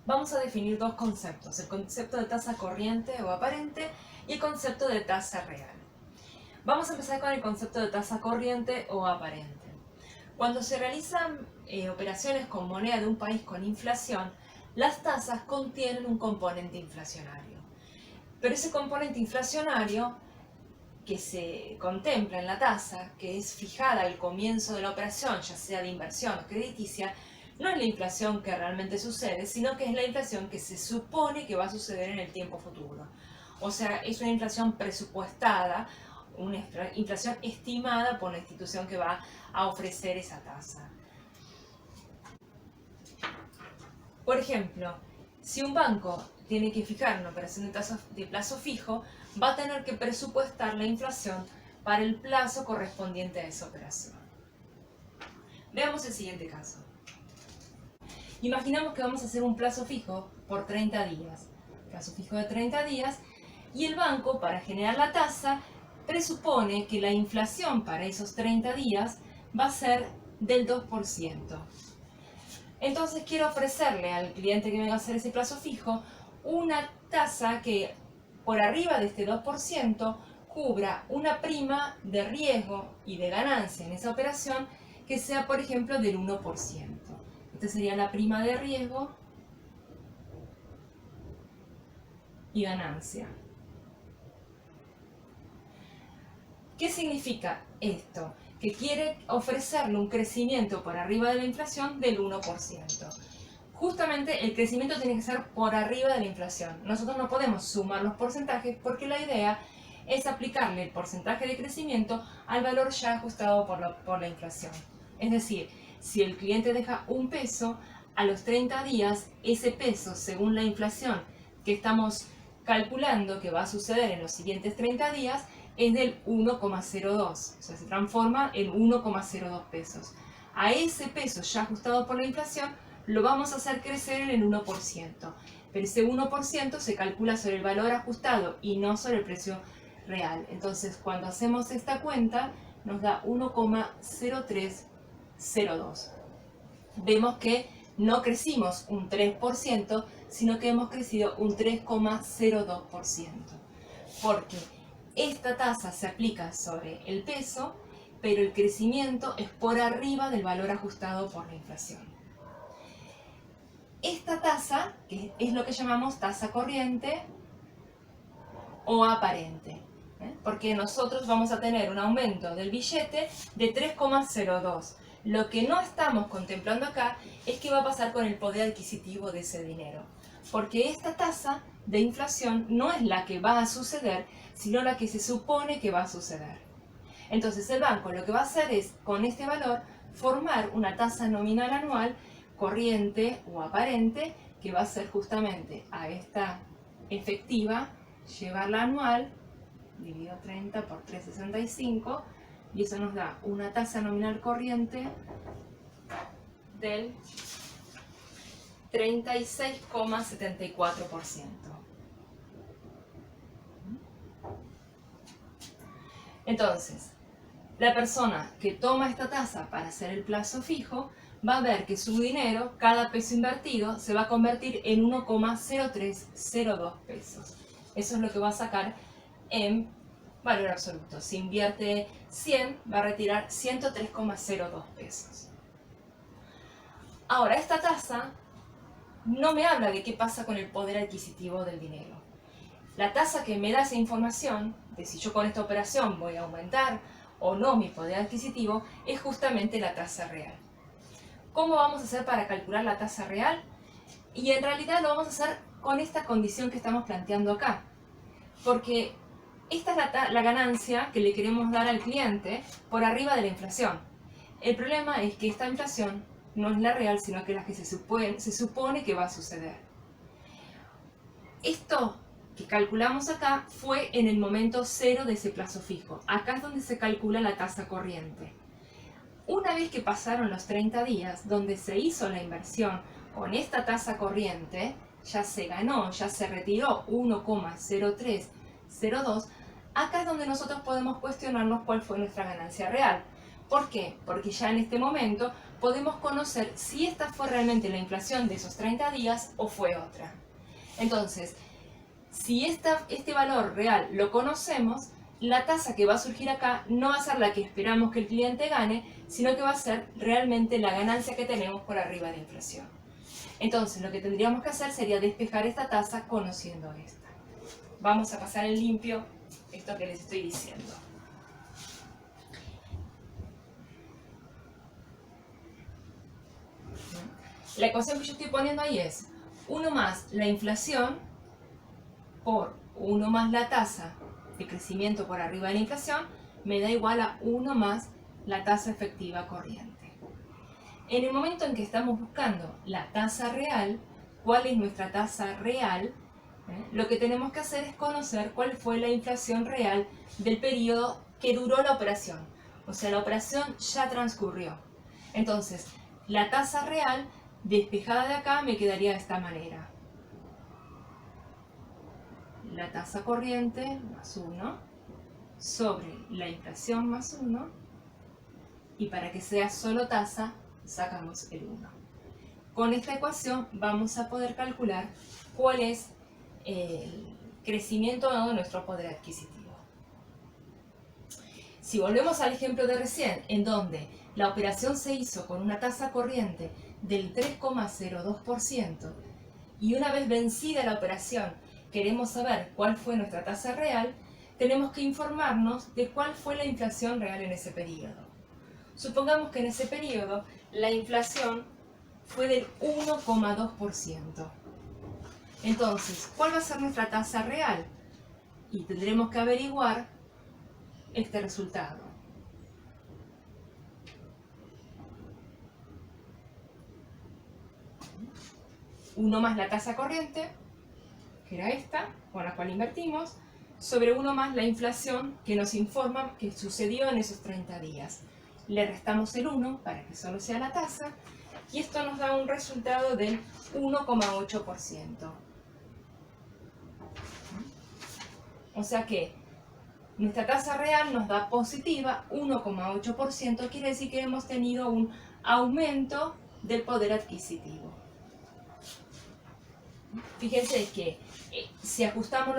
vamos a definir dos conceptos, el concepto de tasa corriente o aparente y el concepto de tasa real. Vamos a empezar con el concepto de tasa corriente o aparente. Cuando se realizan operaciones con moneda de un país con inflación, las tasas contienen un componente inflacionario. Pero ese componente inflacionario que se contempla en la tasa, que es fijada al comienzo de la operación, ya sea de inversión o crediticia, no es la inflación que realmente sucede, sino que es la inflación que se supone que va a suceder en el tiempo futuro. O sea, es una inflación presupuestada, una inflación estimada por la institución que va a ofrecer esa tasa. Por ejemplo, si un banco tiene que fijar una operación de tasa de plazo fijo, va a tener que presupuestar la inflación para el plazo correspondiente a esa operación. Veamos el siguiente caso. Imaginamos que vamos a hacer un plazo fijo por 30 días. Plazo fijo de 30 días y el banco, para generar la tasa, presupone que la inflación para esos 30 días va a ser del 2%. Entonces quiero ofrecerle al cliente que me va a hacer ese plazo fijo una tasa que por arriba de este 2% cubra una prima de riesgo y de ganancia en esa operación que sea, por ejemplo, del 1%. Esta sería la prima de riesgo y ganancia. ¿Qué significa esto? Que quiere ofrecerle un crecimiento por arriba de la inflación del 1%. Justamente el crecimiento tiene que ser por arriba de la inflación. Nosotros no podemos sumar los porcentajes porque la idea es aplicarle el porcentaje de crecimiento al valor ya ajustado por la inflación. Es decir, si el cliente deja un peso, a los 30 días ese peso, según la inflación que estamos calculando que va a suceder en los siguientes 30 días, es del 1,02, o sea, se transforma en 1,02 pesos. A ese peso ya ajustado por la inflación lo vamos a hacer crecer en el 1%, pero ese 1% se calcula sobre el valor ajustado y no sobre el precio real. Entonces, cuando hacemos esta cuenta, nos da 1,0302. Vemos que no crecimos un 3%, sino que hemos crecido un 3,02%. Porque esta tasa se aplica sobre el peso, pero el crecimiento es por arriba del valor ajustado por la inflación. Esta tasa, que es lo que llamamos tasa corriente o aparente, porque nosotros vamos a tener un aumento del billete de 3,02. Lo que no estamos contemplando acá es qué va a pasar con el poder adquisitivo de ese dinero, porque esta tasa de inflación no es la que va a suceder, sino la que se supone que va a suceder. Entonces el banco lo que va a hacer es, con este valor, formar una tasa nominal anual corriente o aparente, que va a ser justamente a esta efectiva, llevarla anual, dividido 30 por 365, y eso nos da una tasa nominal corriente del 36,74%. Entonces, la persona que toma esta tasa para hacer el plazo fijo va a ver que su dinero, cada peso invertido, se va a convertir en 1,0302 pesos. Eso es lo que va a sacar en valor absoluto. Si invierte 100, va a retirar 103,02 pesos. Ahora, esta tasa no me habla de qué pasa con el poder adquisitivo del dinero. La tasa que me da esa información de si yo con esta operación voy a aumentar o no mi poder adquisitivo es justamente la tasa real. ¿Cómo vamos a hacer para calcular la tasa real? Y en realidad lo vamos a hacer con esta condición que estamos planteando acá. Porque esta es la ganancia que le queremos dar al cliente por arriba de la inflación. El problema es que esta inflación no es la real, sino que es la que se supone que va a suceder. Esto que calculamos acá fue en el momento cero de ese plazo fijo. Acá es donde se calcula la tasa corriente. Una vez que pasaron los 30 días, donde se hizo la inversión con esta tasa corriente, ya se ganó, ya se retiró 1,0302, acá es donde nosotros podemos cuestionarnos cuál fue nuestra ganancia real. ¿Por qué? Porque ya en este momento podemos conocer si esta fue realmente la inflación de esos 30 días o fue otra. Entonces, si este valor real lo conocemos, la tasa que va a surgir acá no va a ser la que esperamos que el cliente gane, sino que va a ser realmente la ganancia que tenemos por arriba de la inflación. Entonces, lo que tendríamos que hacer sería despejar esta tasa conociendo esta. Vamos a pasar en limpio esto que les estoy diciendo. La ecuación que yo estoy poniendo ahí es 1 más la inflación por 1 más la tasa de crecimiento por arriba de la inflación me da igual a 1 más la tasa efectiva corriente. En el momento en que estamos buscando la tasa real, ¿cuál es nuestra tasa real? Lo que tenemos que hacer es conocer cuál fue la inflación real del periodo que duró la operación. O sea, la operación ya transcurrió. Entonces, la tasa real despejada de acá me quedaría de esta manera. La tasa corriente más 1 sobre la inflación más 1, y para que sea solo tasa sacamos el 1. Con esta ecuación vamos a poder calcular cuál es el crecimiento de nuestro poder adquisitivo. Si volvemos al ejemplo de recién, en donde la operación se hizo con una tasa corriente del 3,02% y una vez vencida la operación queremos saber cuál fue nuestra tasa real, tenemos que informarnos de cuál fue la inflación real en ese periodo. Supongamos que en ese periodo la inflación fue del 1,2%. Entonces, ¿cuál va a ser nuestra tasa real? Y tendremos que averiguar este resultado. Uno más la tasa corriente, que era esta, con la cual invertimos, sobre 1 más la inflación que nos informa que sucedió en esos 30 días. Le restamos el 1 para que solo sea la tasa, y esto nos da un resultado del 1,8%. O sea que nuestra tasa real nos da positiva 1,8%, quiere decir que hemos tenido un aumento del poder adquisitivo. Fíjense que si ajustamos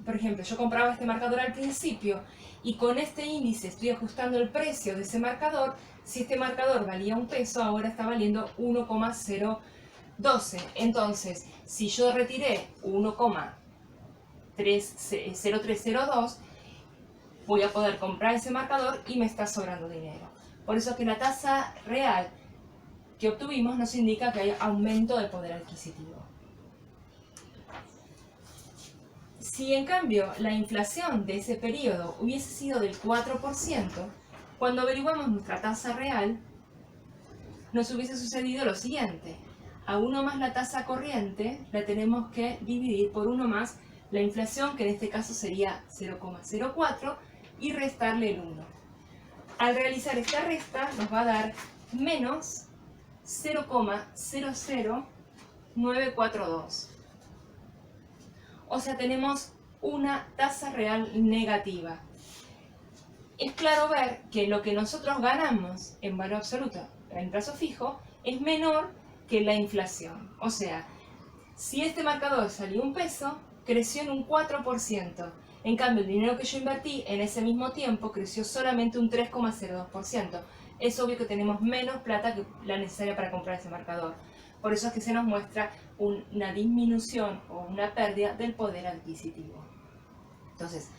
por ejemplo, yo compraba este marcador al principio y con este índice estoy ajustando el precio de ese marcador. Si este marcador valía 1 peso, ahora está valiendo 1,012. Entonces, si yo retiré 1,0302, voy a poder comprar ese marcador y me está sobrando dinero. Por eso que la tasa real que obtuvimos nos indica que hay aumento del poder adquisitivo. Si en cambio la inflación de ese periodo hubiese sido del 4%, cuando averiguamos nuestra tasa real, nos hubiese sucedido lo siguiente. A 1 más la tasa corriente la tenemos que dividir por 1 más la inflación, que en este caso sería 0,04, y restarle el 1. Al realizar esta resta nos va a dar menos 0,00942. O sea, tenemos una tasa real negativa. Es claro ver que lo que nosotros ganamos en valor absoluto en plazo fijo es menor que la inflación. O sea, si este marcador salió 1 peso, creció en un 4%. En cambio, el dinero que yo invertí en ese mismo tiempo creció solamente un 3,02%. Es obvio que tenemos menos plata que la necesaria para comprar ese marcador. Por eso es que se nos muestra una disminución o una pérdida del poder adquisitivo. Entonces,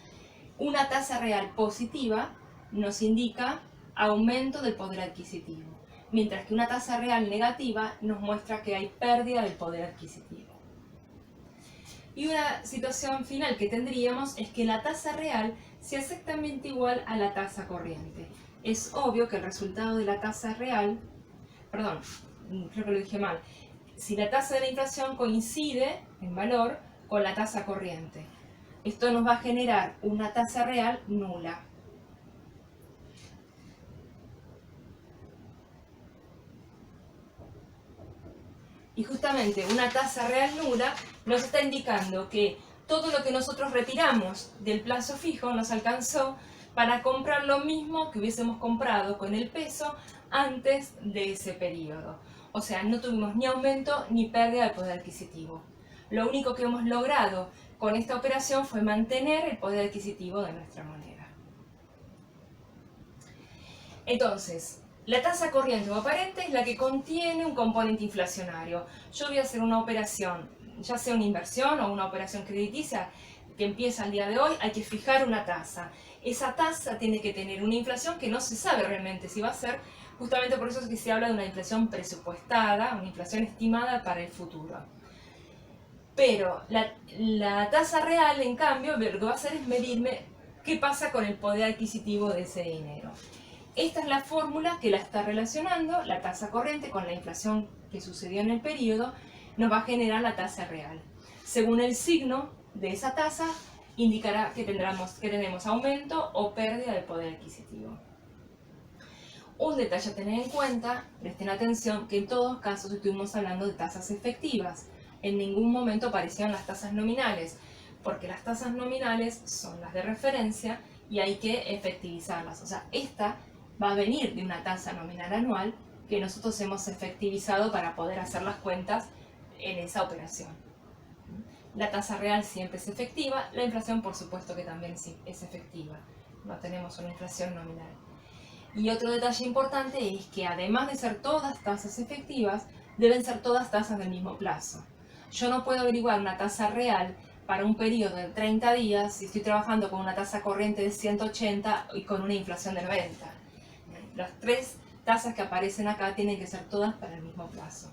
una tasa real positiva nos indica aumento del poder adquisitivo, mientras que una tasa real negativa nos muestra que hay pérdida del poder adquisitivo. Y una situación final que tendríamos es que la tasa real sea exactamente igual a la tasa corriente. Es obvio que el resultado de la tasa real, perdón, creo que lo dije mal, si la tasa de la inflación coincide en valor con la tasa corriente. Esto nos va a generar una tasa real nula. Y justamente una tasa real nula nos está indicando que todo lo que nosotros retiramos del plazo fijo nos alcanzó para comprar lo mismo que hubiésemos comprado con el peso antes de ese periodo. O sea, no tuvimos ni aumento ni pérdida de poder adquisitivo. Lo único que hemos logrado con esta operación fue mantener el poder adquisitivo de nuestra moneda. Entonces, la tasa corriente o aparente es la que contiene un componente inflacionario. Yo voy a hacer una operación, ya sea una inversión o una operación crediticia que empieza el día de hoy, hay que fijar una tasa. Esa tasa tiene que tener una inflación que no se sabe realmente si va a ser, justamente por eso es que se habla de una inflación presupuestada, una inflación estimada para el futuro. Pero la tasa real, en cambio, lo que va a hacer es medirme qué pasa con el poder adquisitivo de ese dinero. Esta es la fórmula que la está relacionando, la tasa corriente, con la inflación que sucedió en el periodo, nos va a generar la tasa real. Según el signo de esa tasa, indicará que tenemos aumento o pérdida de poder adquisitivo. Un detalle a tener en cuenta, presten atención, que en todos casos estuvimos hablando de tasas efectivas. En ningún momento aparecieron las tasas nominales, porque las tasas nominales son las de referencia y hay que efectivizarlas. O sea, esta va a venir de una tasa nominal anual que nosotros hemos efectivizado para poder hacer las cuentas en esa operación. La tasa real siempre es efectiva, la inflación por supuesto que también es efectiva. No tenemos una inflación nominal. Y otro detalle importante es que además de ser todas tasas efectivas, deben ser todas tasas del mismo plazo. Yo no puedo averiguar una tasa real para un periodo de 30 días si estoy trabajando con una tasa corriente de 180 y con una inflación de 90. Las tres tasas que aparecen acá tienen que ser todas para el mismo plazo.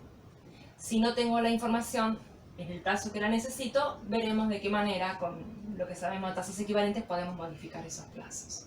Si no tengo la información en el plazo que la necesito, veremos de qué manera, con lo que sabemos de tasas equivalentes, podemos modificar esos plazos.